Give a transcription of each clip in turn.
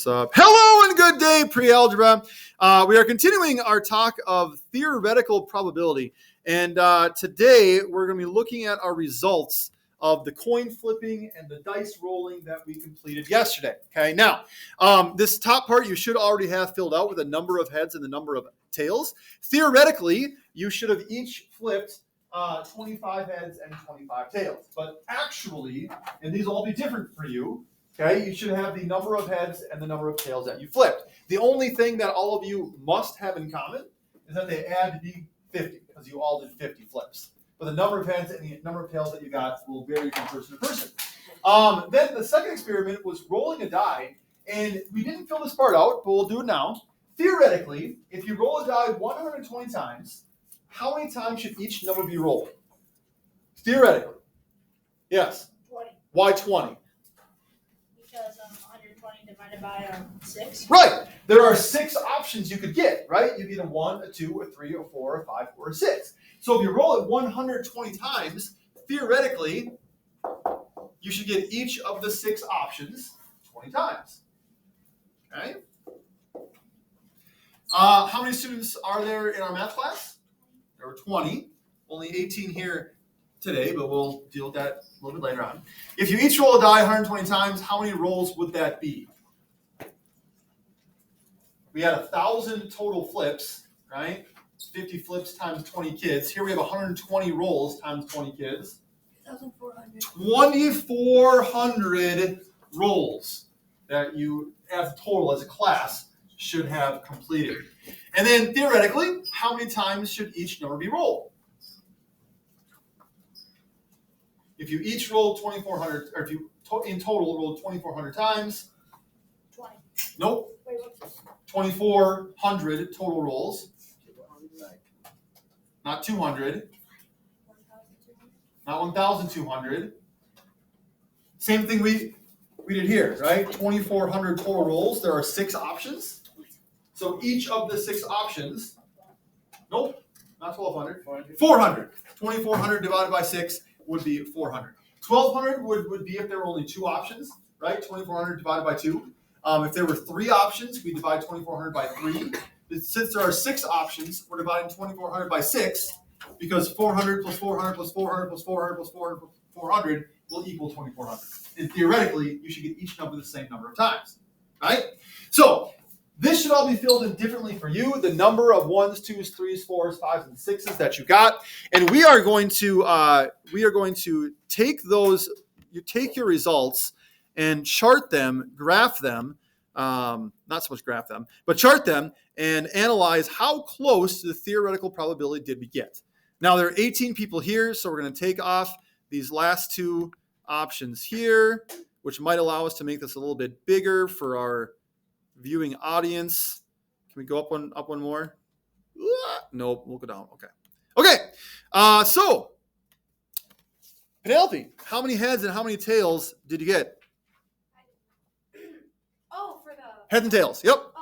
Hello and good day, pre-algebra. We are continuing our talk of theoretical probability. And today we're going to be looking at our results of the coin flipping and the dice rolling that we completed yesterday. Okay, now this top part you should already have filled out with the number of heads and the number of tails. Theoretically, you should have each flipped 25 heads and 25 tails. But actually, and these will all be different for you, okay, you should have the number of heads and the number of tails that you flipped. The only thing that all of you must have in common is that they add to be 50 because you all did 50 flips. But the number of heads and the number of tails that you got will vary from person to person. Then the second experiment was rolling a die, and we didn't fill this part out, but we'll do it now. Theoretically, if you roll a die 120 times, how many times should each number be rolled? Theoretically. Yes. 20. Why 20? Because 120 divided by 6. Right. There are 6 options you could get, right? You get a 1, a 2, a 3, a 4, a 5, or a 6. So if you roll it 120 times, theoretically, you should get each of the 6 options 20 times. Okay? How many students are there in our math class? There were 20. Only 18 here today, but we'll deal with that a little bit later on. If you each roll a die 120 times, how many rolls would that be? We had 1,000 total flips, right? 50 flips times 20 kids. Here we have 120 rolls times 20 kids. 2,400. 2,400 rolls that you, as a total, as a class, should have completed. And then theoretically, how many times should each number be rolled? If you each roll 2,400, or if you in total roll 2,400 times, 20. Nope. Wait, what's this? 2,400 total rolls. Not 200. 1,200. Not 1,200. Same thing we did here, right? 2,400 total rolls. There are 6 options. So each of the 6 options, nope, not 1,200. 400. 2,400 divided by 6 would be 400. 1,200 would be if there were only 2 options, right? 2,400 divided by 2. If there were 3 options, we divide 2,400 by 3. Since there are 6 options, we're dividing 2,400 by 6 because 400 plus 400 plus 400 plus 400 plus 400 plus 400 will equal 2,400. And theoretically, you should get each number the same number of times, right? So this should all be filled in differently for you, the number of 1s, 2s, 3s, 4s, 5s, and 6s that you got. And we are going to take those, you take your results and chart them, graph them, not so much graph them, but chart them and analyze how close to the theoretical probability did we get. Now there are 18 people here, so we're going to take off these last 2 options here, which might allow us to make this a little bit bigger for our viewing audience. Can we go up one more? Nope, we'll go down. Okay. So Penelope, how many heads and how many tails did you get? Oh, for the Heads and tails. Yep.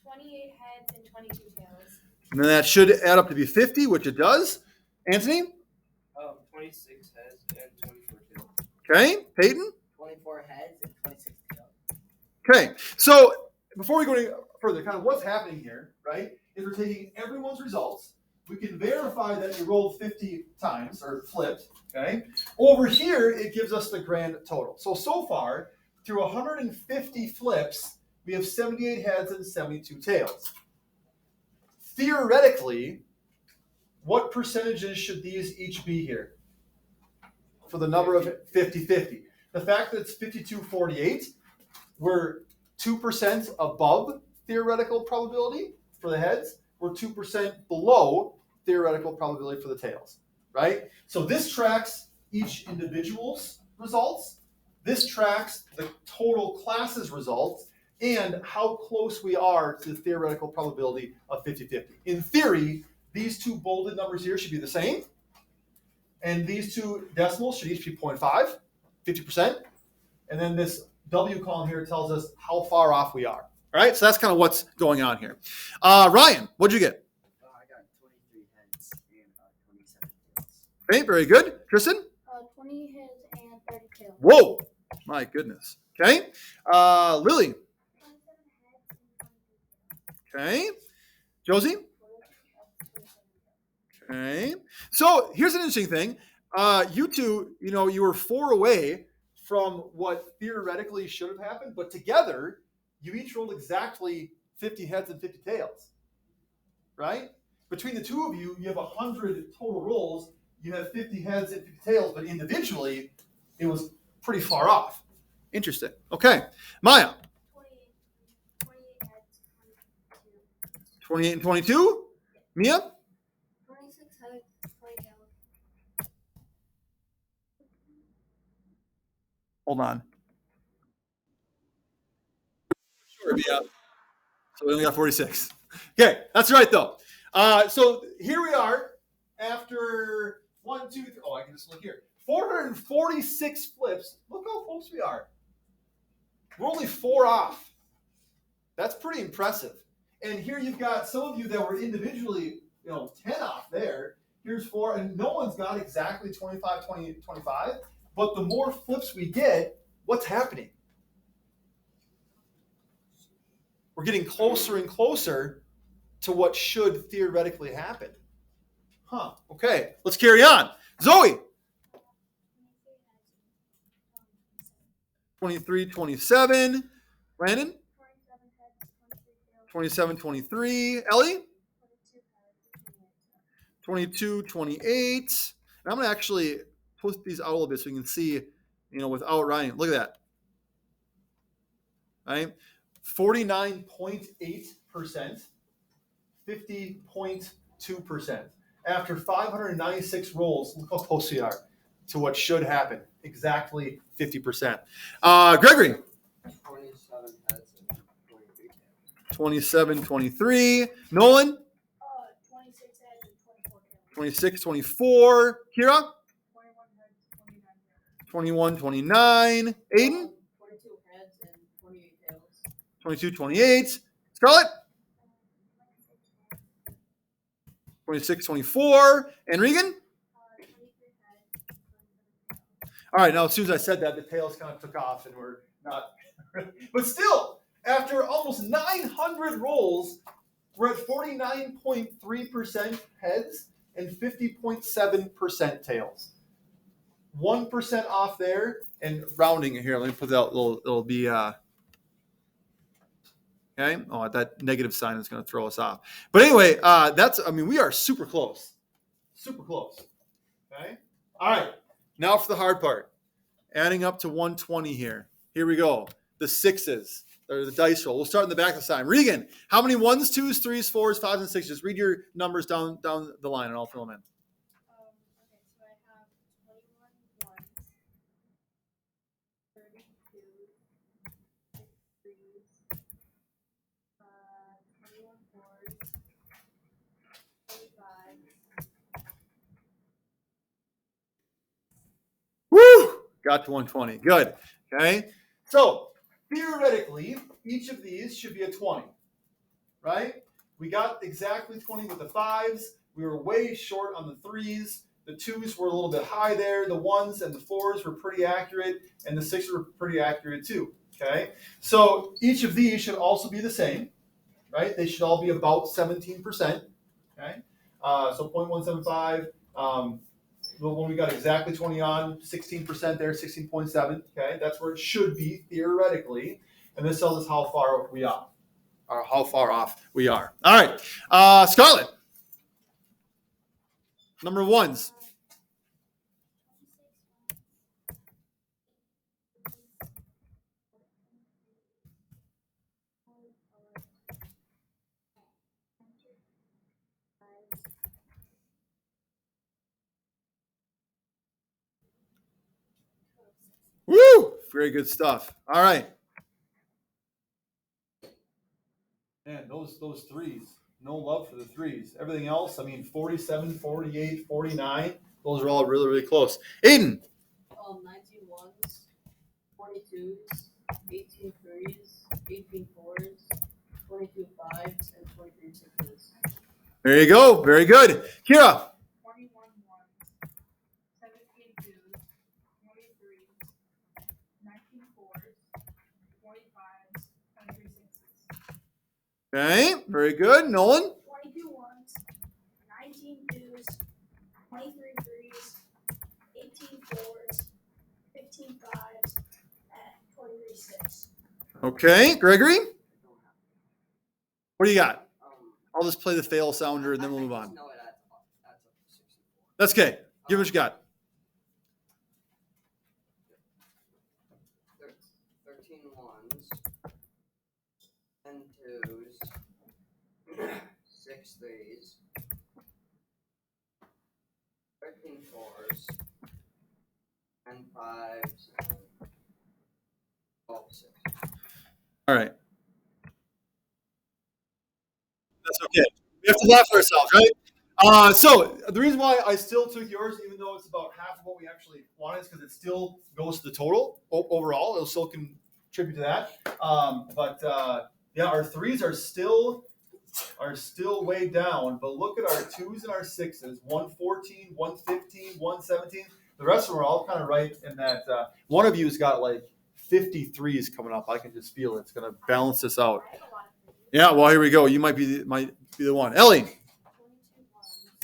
28 heads and 22 tails. And then that should add up to be 50, which it does. Anthony? 26 heads and 24 tails. Okay. Peyton? 24 heads and 26 tails. Okay. So before we go any further, kind of what's happening here, right, is we're taking everyone's results. We can verify that you rolled 50 times or flipped, okay? Over here, it gives us the grand total. So far, through 150 flips, we have 78 heads and 72 tails. Theoretically, what percentages should these each be here for the number of 50-50? The fact that it's 52-48, we're 2% above theoretical probability for the heads. We're 2% below theoretical probability for the tails, right? So this tracks each individual's results. This tracks the total class's results and how close we are to the theoretical probability of 50-50. In theory, these 2 bolded numbers here should be the same. And these 2 decimals should each be 0.5, 50%. And then this W column here tells us how far off we are. All right, so that's kind of what's going on here. Ryan, what'd you get? I got 23 heads and 27 tails. Okay, very good. Tristan? 20 heads and 30 tails. Whoa, my goodness. Okay. Lily? Okay. Josie? Okay. So here's an interesting thing. You two, you were 4 away from what theoretically should have happened, but together, you each rolled exactly 50 heads and 50 tails. Right? Between the two of you, you have 100 total rolls. You have 50 heads and 50 tails, but individually, it was pretty far off. Interesting. Okay. Maya? 28 heads, 22. 28 and 22? Mia? 26 heads, 20 tails. Hold on. Sure, Mia. So we only got 46. Okay, that's right, though. So here we are after 1, 2, 3. Oh, I can just look here. 446 flips. Look how close we are. We're only 4 off. That's pretty impressive. And here you've got some of you that were individually, 10 off there. Here's 4, and no one's got exactly 25, 20, 25. But the more flips we get, what's happening? We're getting closer and closer to what should theoretically happen. Huh. Okay, let's carry on. Zoe. 23, 27. Brandon. 27, 23. Ellie. 22, 28. And I'm going to actually put these out a little bit so you can see, without writing. Look at that. Right? 49.8%, 50.2%. After 596 rolls, look how close we are to what should happen. Exactly 50%. Gregory. 27 heads and 23 tails. 27, 23. Nolan. 26 heads and 24 tails. 26, 24. Kira. 21 heads, 29 tails. 21, 29. Aiden. 22 heads and 28 tails. 22, 28. Scarlett. 26, 24. And Regan. 23 heads, 27 tails. All right, now as soon as I said that, the tails kind of took off and we're not. But still, after almost 900 rolls, we're at 49.3% heads and 50.7% tails. 1% off there, and rounding it here. Let me put that it'll be okay. Oh, that negative sign is going to throw us off. But anyway, we are super close. Super close. Okay. All right. Now for the hard part. Adding up to 120 here. Here we go. The sixes, or the dice roll. We'll start in the back of the sign. Regan, how many 1s, 2s, 3s, 4s, 5s, and 6s? Just read your numbers down the line, and I'll fill them in. Okay, so I have 21 ones, 32, 3s, 21 4s, 25. Woo! Got to 120. Good. Okay. So theoretically, each of these should be a 20. Right? We got exactly 20 with the 5s. We were way short on the 3s. The 2s were a little bit high there. The 1s and the 4s were pretty accurate. And the 6s were pretty accurate too. Okay. So each of these should also be the same. Right? They should all be about 17%. Okay. So 0.175. The one we got exactly 20 on, 16% there, 16.7. Okay, that's where it should be theoretically, and this tells us how far we are, or how far off we are. All right, Scarlett, number 1s. 26. Woo! Very good stuff. All right. Man, those 3s, no love for the 3s. Everything else, 47, 48, 49, those are all really, really close. Aiden. 19 ones, 42s, 18 threes, 18 fours, 22 fives, and 23 sixes. There you go. Very good. Kira. 21 ones, 17 twos, 23s, 19 fours, 45s, 23 sixes. Okay, very good. Nolan? 22 ones, 19 twos, 23 threes, 18 fours, 15 fives, and 23 six. Okay, Gregory? What do you got? Um, I'll just play the fail sounder and then we'll move I just on. know it adds up to 64. That's okay. Give it what you got. 13 ones, 10 twos, 6 threes, 13 fours, 10 fives, and 12 sixes. All right. That's okay. We have to laugh at ourselves, right? So the reason why I still took yours, even though it's about half of what we actually wanted, is because it still goes to the total overall. It'll still contribute to that. Yeah, our threes are still way down. But look at our twos and our sixes: 114, 115, 117. The rest of them are all kind of right in that. One of you's got like 53s coming up. I can just feel it. It's going to balance this out. I have a lot of threes. Yeah, well, here we go. You might be the one. Ellie. 22 ones,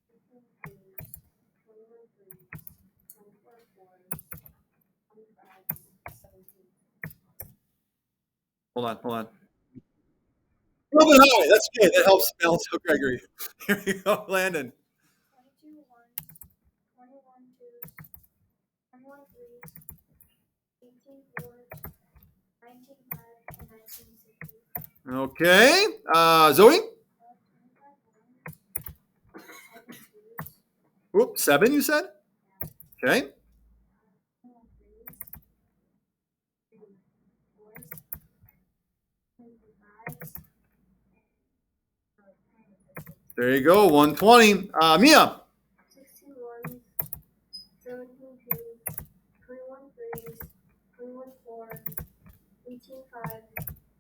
15 twos, 21 threes, 24 fours, 25, 17. Hold on. A little bit high. That's okay. That helps balance out Gregory. Here we go, Landon. 22 ones, 21 twos, 21 threes, 18 fours, 19 fives, and 19 sixes. Okay. Zoe. 25 ones, 7 twos, Whoop, 7, you said? Okay. 21 threes, 3 fours, 22 fives, There you go. 120. Mia. 16 ones, 17 twos, 21 threes, 21 fours, 18 fives,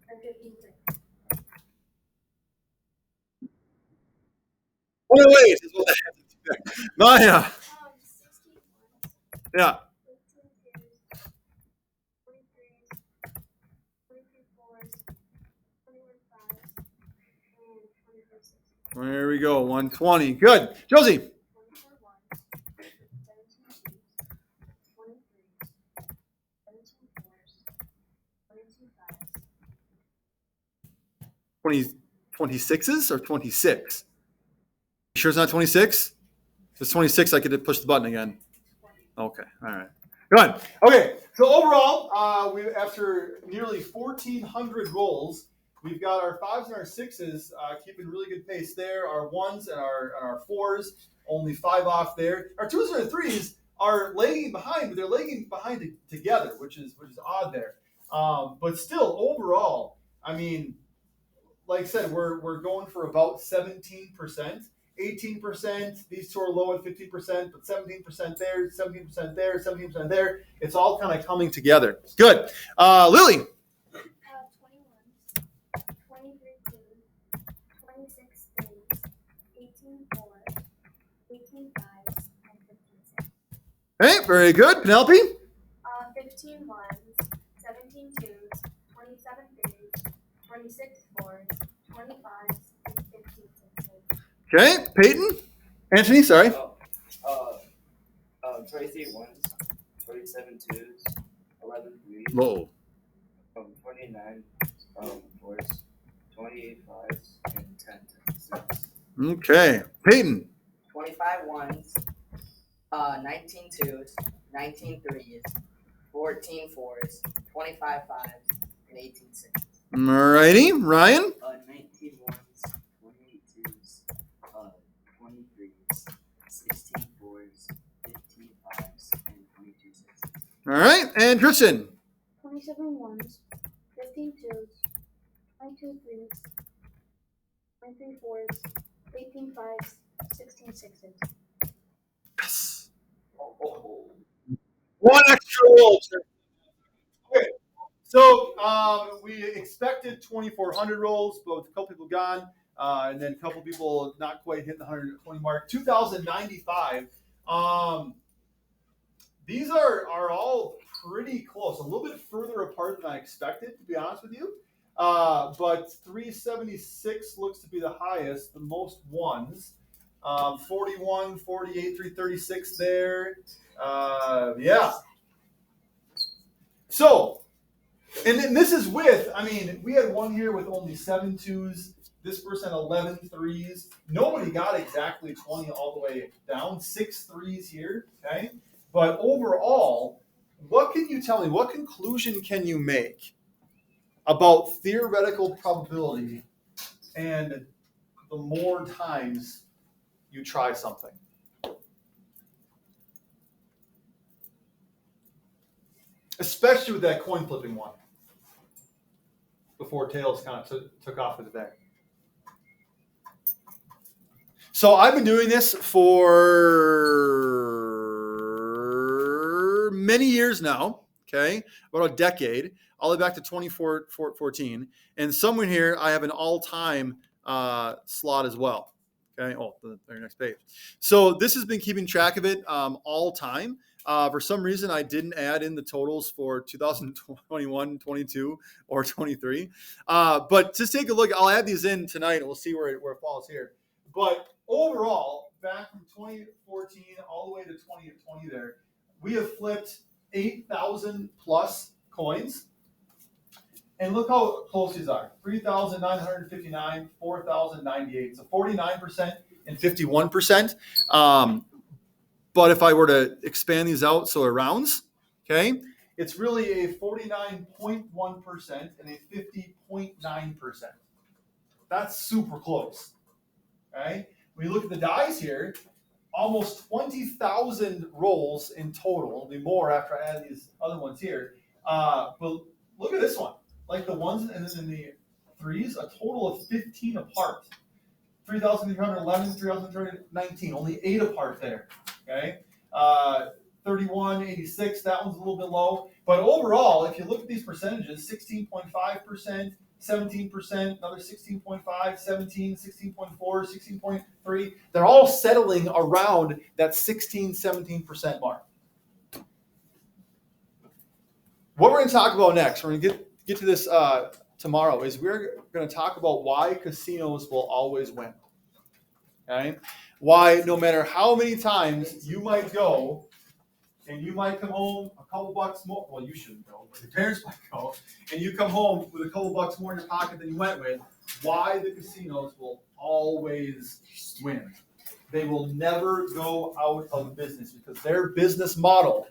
and 15 sixes. Wait. Is what I have to do there. Maya. 16 ones, Yeah. 18 twos, 20 threes, 22 fours, 21 fives, and 24 sixes. There we go. 120. Good. Josie. 24 ones, 17 twos, 20 threes, 17 fours, 22 fives. 26s or 26? You sure it's not 26? If it's 26, I could push the button again. Okay. All right. Good. Okay. So overall, we after nearly 1,400 rolls, we've got our fives and our sixes keeping really good pace there. Our ones and our fours only 5 off there. Our twos and our threes are lagging behind, but they're lagging behind together, which is odd there. But still, overall, I mean, like I said, we're going for about 17%. 18%. These two are low at 15%, but 17% there, 17% there, 17% there. It's all kind of coming together. Good. Lily. 20 ones, 23 twos, 26 threes, 18 fours, 18 fives, and 15 sixes. Hey, very good. Penelope. 15 ones, 17 twos, 27 threes, 26 fours, 20 fives, and 15 sixes. Okay, Peyton. Anthony, sorry. 23 ones, 27 twos, 11 threes, Whoa. 29 fours, 28 fives, and 10 sixes. Okay, Peyton. 25 ones, 19 twos, 19 threes, 14 fours, 25 fives, and 18 sixes. Alrighty, Ryan. 19 ones, 28 twos, 20 threes, 16 fours, 15 fives, and 22 sixes. All right, and Tristan. 27 ones, 15 twos, 22 threes, 23 fours, 18 fives, 16 sixes. Yes. One extra roll. Okay. So we expected 2,400 rolls, but with a couple people gone, and then a couple people not quite hitting the 120 mark. 2,095. These are all pretty close, a little bit further apart than I expected, to be honest with you. But 376 looks to be the highest, the most ones. 41, 48, 336 there. Yeah. So, and then this is with, I mean, we had one here with only 7 twos. This person 11 threes. Nobody got exactly 20 all the way down. 6 threes here, okay? But overall, what can you tell me? What conclusion can you make about theoretical probability and the more times you try something? Especially with that coin flipping one before tails kind of took off for the day. So I've been doing this for many years now, okay, about a decade, all the way back to 2014. And somewhere here, I have an all-time slot as well, okay? Oh, the very next page. So this has been keeping track of it all time. For some reason, I didn't add in the totals for 2021, 22, or 23. But just take a look. I'll add these in tonight, and we'll see where it falls here. But overall, back from 2014 all the way to 2020 there, we have flipped 8,000 plus coins. And look how close these are. 3,959, 4,098. So 49% and 51%. But if I were to expand these out so it rounds, okay, it's really a 49.1% and a 50.9%. That's super close. Okay? When you look at the dice here, almost 20,000 rolls in total. It'll be more after I add these other ones here. But look at this one. Like the ones and then the threes, a total of 15 apart. 3,311, 3,319, only 8 apart there. Okay? 3186, that one's a little bit low. But overall, if you look at these percentages, 16.5%, 17%, another 16.5, 17, 16.4, 16.3, they're all settling around that 16, 17% mark. What we're going to talk about next, we're going to get to this tomorrow, is we're going to talk about why casinos will always win. Okay? Why no matter how many times you might go and you might come home a couple bucks more. Well, you shouldn't go, but your parents might go, and you come home with a couple bucks more in your pocket than you went with. Why the casinos will always win. They will never go out of business because their business model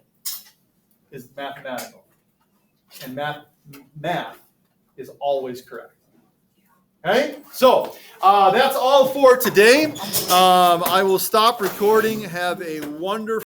is mathematical. And math is always correct. Okay, so that's all for today. I will stop recording. Have a wonderful